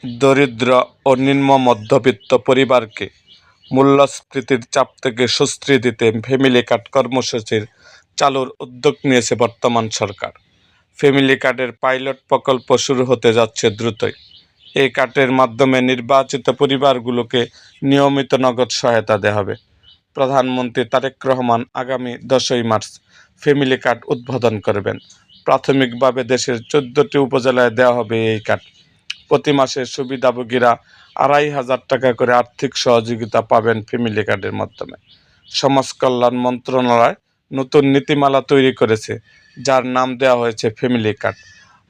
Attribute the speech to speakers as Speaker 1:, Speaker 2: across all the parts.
Speaker 1: দরিদ্র ও নিম্ন মধ্যবিত্ত পরিবারকে মূল্যস্ফীতির চাপ থেকে স্বস্তি দিতে ফ্যামিলি কার্ড কর্মসূচির চালুর উদ্যোগ নিয়েছে বর্তমান সরকার। ফ্যামিলি কার্ডের পাইলট প্রকল্প শুরু হতে যাচ্ছে দ্রুতই। এই কার্ডের মাধ্যমে নির্বাচিত পরিবারগুলোকে নিয়মিত নগদ সহায়তা দেওয়া হবে। প্রধানমন্ত্রী তারেক রহমান আগামী 10ই মার্চ ফ্যামিলি কার্ড উদ্বোধন করবেন। প্রাথমিকভাবে দেশের 14টি উপজেলায় দেওয়া হবে এই কার্ড। প্রতি মাসে সুবিধাভোগীরা 2,500 টাকা করে আর্থিক সহযোগিতা পাবেন ফ্যামিলি কার্ডের মাধ্যমে। সমাজ কল্যাণ মন্ত্রণালয় নতুন নীতিমালা তৈরি করেছে, যার নাম দেওয়া হয়েছে ফ্যামিলি কার্ড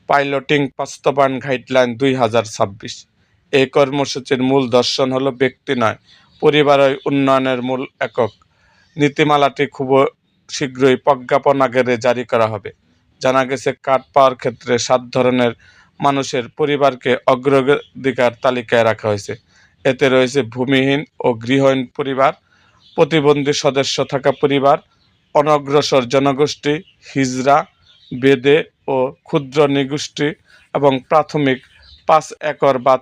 Speaker 1: পাইলটিং বাস্তবায়ন গাইডলাইন 2026। এই কর্মসূচির মূল দর্শন হলো ব্যক্তি নয়, পরিবারের উন্নয়নের মূল একক। নীতিমালাটি খুব শীঘ্রই প্রজ্ঞাপন আকারে জারি করা হবে। জানা গেছে, কার্ড পাওয়ার ক্ষেত্রে 7 ধরনের মানুষের পরিবারকে অগ্রাধিকার তালিকায় রাখা হয়েছে। এতে রয়েছে ভূমিহীন ও গৃহহীন পরিবার, প্রতিবন্ধী সদস্য থাকা পরিবার, অনগ্রসর জনগোষ্ঠী, হিজড়া, বেদে ও ক্ষুদ্র নৃগোষ্ঠী এবং প্রাথমিক 5 একর বা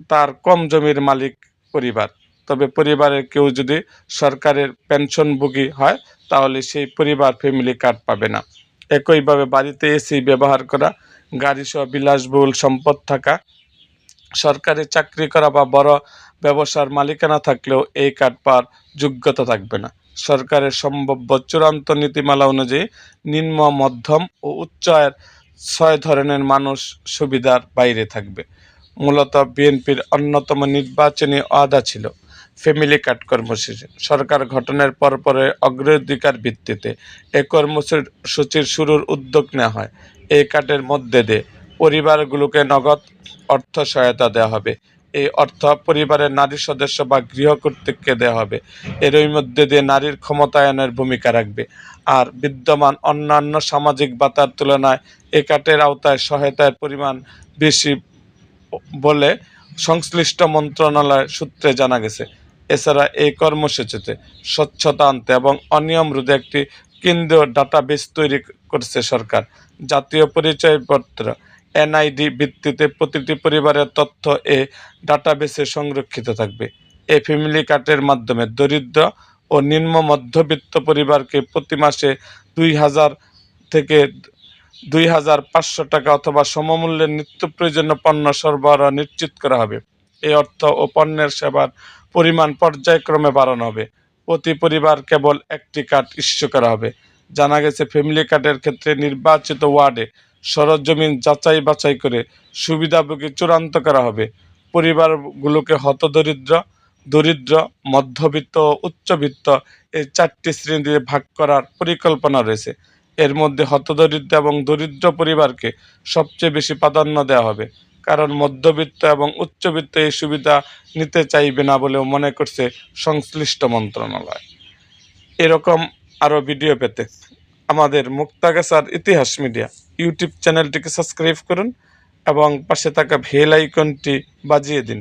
Speaker 1: তার কম জমির মালিক পরিবার। তবে পরিবারের কেউ যদি সরকারের পেনশনভোগী হয় তাহলে সেই পরিবার ফ্যামিলি কার্ড পাবে না। একইভাবে বাড়িতে এসি ব্যবহার করা, গাড়িসহ বিলাসবহুল সম্পদ থাকা, সরকারি চাকরি করা বা বড় ব্যবসার মালিকানা থাকলেও এই কার্ড পাওয়ার যোগ্যতা থাকবে না। সরকারের সম্ভাব্য চূড়ান্ত নীতিমালা অনুযায়ী নিম্ন, মধ্যম ও উচ্চ আয়ের 6 ধরনের মানুষ সুবিধার বাইরে থাকবে। মূলত বিএনপির অন্যতম নির্বাচনী ওয়াদা ছিল ফ্যামিলি কার্ড কর্মসূচি। সরকার গঠনের পরপরে অগ্রাধিকার ভিত্তিতে এ কর্মসূচির শুরুর উদ্যোগ নেওয়া হয়। এই কার্ডের মধ্যে দিয়ে পরিবারগুলোকে নগদ অর্থ সহায়তা দেওয়া হবে। এই অর্থ পরিবারের নারী সদস্য বা গৃহকর্তৃককে দেওয়া হবে। এরই মধ্যে দিয়ে নারীর ক্ষমতায়নের ভূমিকা রাখবে। আর বিদ্যমান অন্যান্য সামাজিক ভাতার তুলনায় এই কার্ডের আওতায় সহায়তার পরিমাণ বেশি বলে সংশ্লিষ্ট মন্ত্রণালয় সূত্রে জানা গেছে। এছাড়া এই কর্মসূচিতে স্বচ্ছতা আনতে এবং অনিয়ম রোধে একটি কেন্দ্রীয় ডাটাবেস তৈরি করছে সরকার। জাতীয় পরিচয়পত্র এনআইডি ভিত্তিতে প্রতিটি পরিবারের তথ্য এ ডাটাবেসে সংরক্ষিত থাকবে। এই ফ্যামিলি কার্ডের মাধ্যমে দরিদ্র ও নিম্ন মধ্যবিত্ত পরিবারকে প্রতি মাসে 2,000 থেকে 2,500 টাকা অথবা সমমূল্যের নিত্য প্রয়োজনীয় পণ্য সরবরাহ নিশ্চিত করা হবে। এই অর্থ ও পণ্যের সেবার পরিমাণ পর্যায়ক্রমে বাড়ানো হবে। প্রতি পরিবার কেবল একটি কার্ড ইস্যু করা হবে। জানা গেছে, ফ্যামিলি কার্ডের ক্ষেত্রে নির্বাচিত ওয়ার্ডে সরজমিন যাচাই বাছাই করে সুবিধাভোগী চূড়ান্ত করা হবে। পরিবারগুলোকে হতদরিদ্র, দরিদ্র, মধ্যবিত্ত ও উচ্চবিত্ত এই 4টি শ্রেণীতে ভাগ করার পরিকল্পনা রয়েছে। এর মধ্যে হতদরিদ্র এবং দরিদ্র পরিবারকে সবচেয়ে বেশি প্রাধান্য দেওয়া হবে, কারণ মধ্যবিত্ত এবং উচ্চবিত্ত এই সুবিধা নিতে চাইবে না বলেও মনে করছে সংশ্লিষ্ট মন্ত্রণালয়। এরকম আরও ভিডিও পেতে আমাদের মুক্তাগাছার ইতিহাস মিডিয়া ইউটিউব চ্যানেলটিকে সাবস্ক্রাইব করুন এবং পাশে থাকা বেল আইকনটি বাজিয়ে দিন।